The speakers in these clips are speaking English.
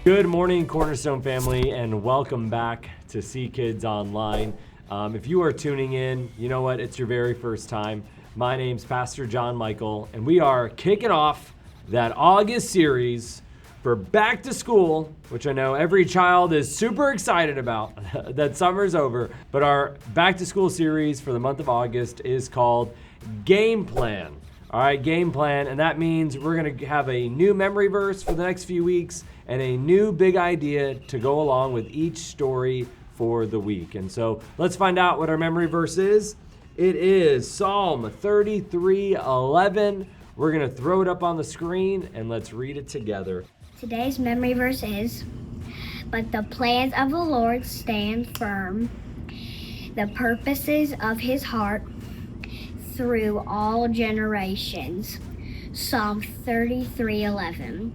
Good morning, Cornerstone family, and welcome back to See Kids Online. If you are tuning in, you know what? It's your very first time. My name's Pastor John Michael, and we are kicking off that August series for back to school, which I know every child is super excited about that summer's over. But our back to school series for the month of August is called Game Plan. All right, Game Plan, and that means we're going to have a new memory verse for the next few weeks and a new big idea to go along with each story for the week. And so let's find out what our memory verse is. It is Psalm 33:11. We're going to throw it up on the screen and let's read it together. Today's memory verse is, "But the plans of the Lord stand firm, the purposes of his heart through all generations." Psalm 33:11.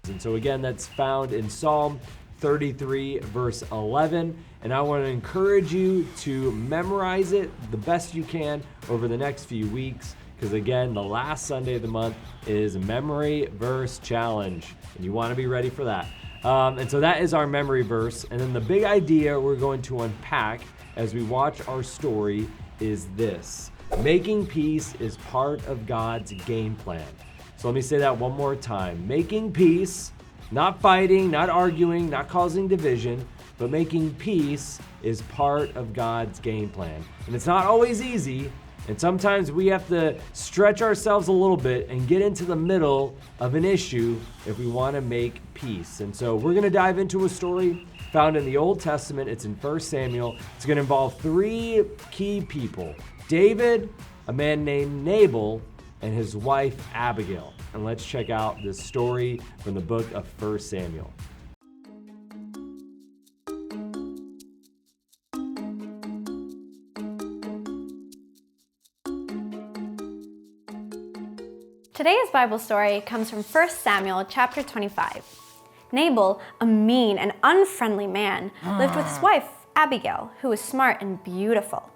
And so again, that's found in Psalm 33 verse 11. And I want to encourage you to memorize it the best you can over the next few weeks. Because again, the last Sunday of the month is Memory Verse Challenge. And you want to be ready for that. And so that is our memory verse. And then the big idea we're going to unpack as we watch our story is this. Making peace is part of God's game plan. So let me say that one more time. Making peace, not fighting, not arguing, not causing division, but making peace is part of God's game plan. And it's not always easy, and sometimes we have to stretch ourselves a little bit and get into the middle of an issue if we want to make peace. And so we're going to dive into a story found in the Old Testament. It's in 1 Samuel. It's going to involve three key people: David, a man named Nabal, and his wife Abigail. And let's check out this story from the book of 1 Samuel. Today's Bible story comes from 1 Samuel chapter 25. Nabal, a mean and unfriendly man, lived with his wife Abigail, who was smart and beautiful.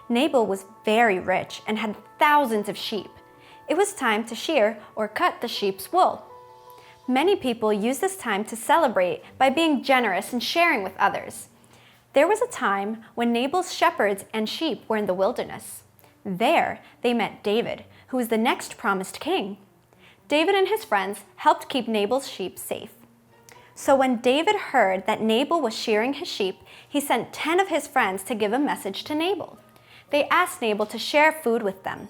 Nabal was very rich and had thousands of sheep. It was time to shear or cut the sheep's wool. Many people use this time to celebrate by being generous and sharing with others. There was a time when Nabal's shepherds and sheep were in the wilderness. There, they met David, who was the next promised king. David and his friends helped keep Nabal's sheep safe. So when David heard that Nabal was shearing his sheep, he sent 10 of his friends to give a message to Nabal. They asked Nabal to share food with them.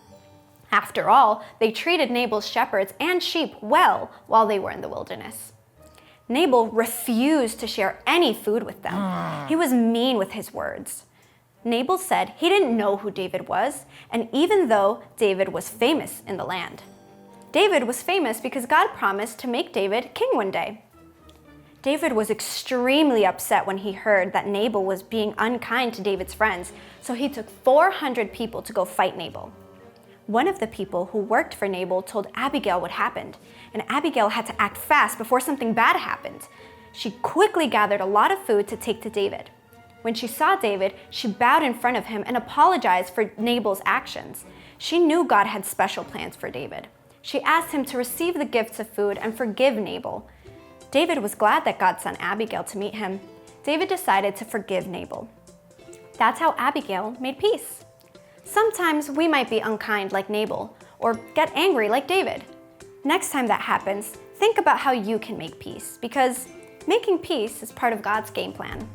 After all, they treated Nabal's shepherds and sheep well while they were in the wilderness. Nabal refused to share any food with them. He was mean with his words. Nabal said he didn't know who David was, and even though David was famous in the land. David was famous because God promised to make David king one day. David was extremely upset when he heard that Nabal was being unkind to David's friends, so he took 400 people to go fight Nabal. One of the people who worked for Nabal told Abigail what happened, and Abigail had to act fast before something bad happened. She quickly gathered a lot of food to take to David. When she saw David, she bowed in front of him and apologized for Nabal's actions. She knew God had special plans for David. She asked him to receive the gifts of food and forgive Nabal. David was glad that God sent Abigail to meet him. David decided to forgive Nabal. That's how Abigail made peace. Sometimes we might be unkind like Nabal or get angry like David. Next time that happens, think about how you can make peace, because making peace is part of God's game plan.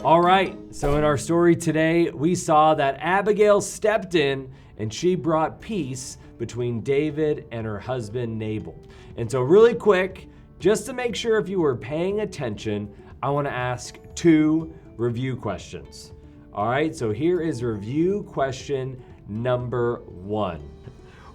All right, so in our story today, we saw that Abigail stepped in and she brought peace between David and her husband Nabal. And so really quick, just to make sure if you were paying attention, I want to ask 2 review questions. All right, so here is review question number 1.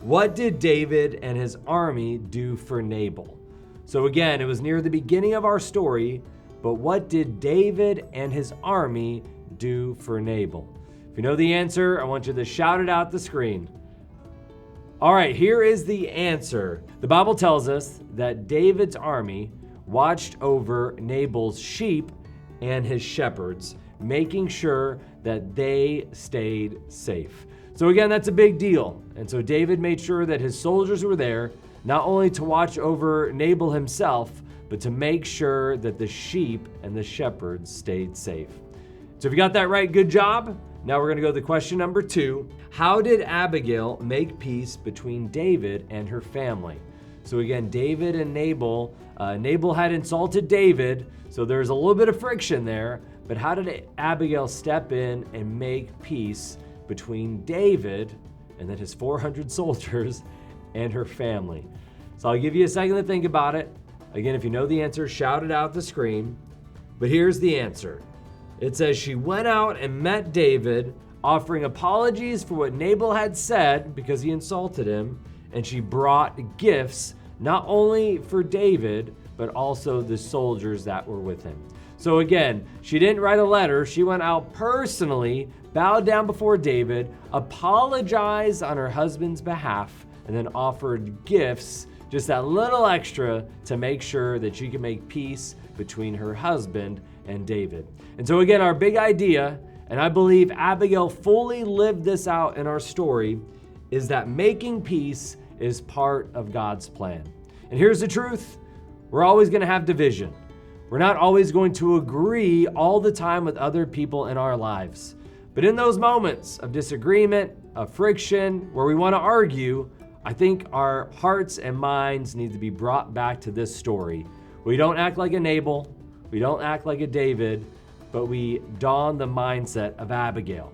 What did David and his army do for Nabal? So again, it was near the beginning of our story, but what did David and his army do for Nabal? If you know the answer, I want you to shout it out the screen. All right, here is the answer. The Bible tells us that David's army watched over Nabal's sheep and his shepherds, making sure that they stayed safe. So again, that's a big deal. And so David made sure that his soldiers were there, not only to watch over Nabal himself, but to make sure that the sheep and the shepherds stayed safe. So if you got that right, good job. Now we're gonna go to question number 2. How did Abigail make peace between David and her family? So again, David and Nabal, Nabal had insulted David, so there's a little bit of friction there, but how did Abigail step in and make peace between David and then his 400 soldiers and her family? So I'll give you a second to think about it. Again, if you know the answer, shout it out the screen. But here's the answer. It says she went out and met David, offering apologies for what Nabal had said because he insulted him, and she brought gifts not only for David, but also the soldiers that were with him. So again, she didn't write a letter. She went out personally, bowed down before David, apologized on her husband's behalf, and then offered gifts, just that little extra to make sure that she could make peace between her husband and David. And so again, our big idea, and I believe Abigail fully lived this out in our story, is that making peace is part of God's plan. And here's the truth. We're always going to have division. We're not always going to agree all the time with other people in our lives. But in those moments of disagreement, of friction, where we want to argue, I think our hearts and minds need to be brought back to this story. We don't act like a Nabal, we don't act like a David, but we don the mindset of Abigail.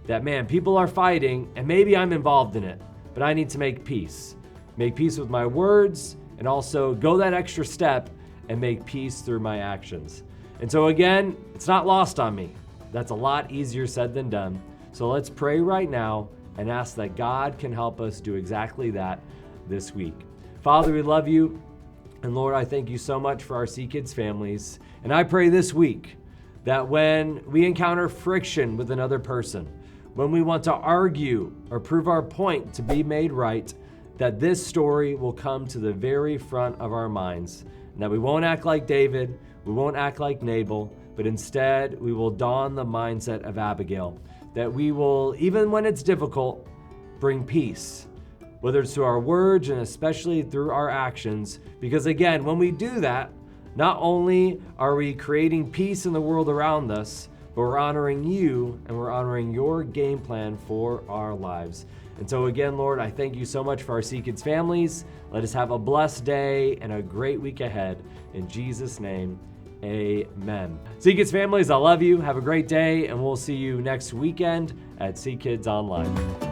That, man, people are fighting, and maybe I'm involved in it, but I need to make peace. Make peace with my words, and also go that extra step and make peace through my actions. And so again, it's not lost on me. That's a lot easier said than done. So let's pray right now and ask that God can help us do exactly that this week. Father, we love you. And Lord, I thank you so much for our Sea Kids families. And I pray this week that when we encounter friction with another person, when we want to argue or prove our point to be made right, that this story will come to the very front of our minds. And that we won't act like David, we won't act like Nabal, but instead we will don the mindset of Abigail. That we will, even when it's difficult, bring peace, whether it's through our words and especially through our actions. Because again, when we do that, not only are we creating peace in the world around us, but we're honoring you and we're honoring your game plan for our lives. And so again, Lord, I thank you so much for our Sea Kids families. Let us have a blessed day and a great week ahead. In Jesus' name, amen. Sea Kids families, I love you. Have a great day, and we'll see you next weekend at Sea Kids Online.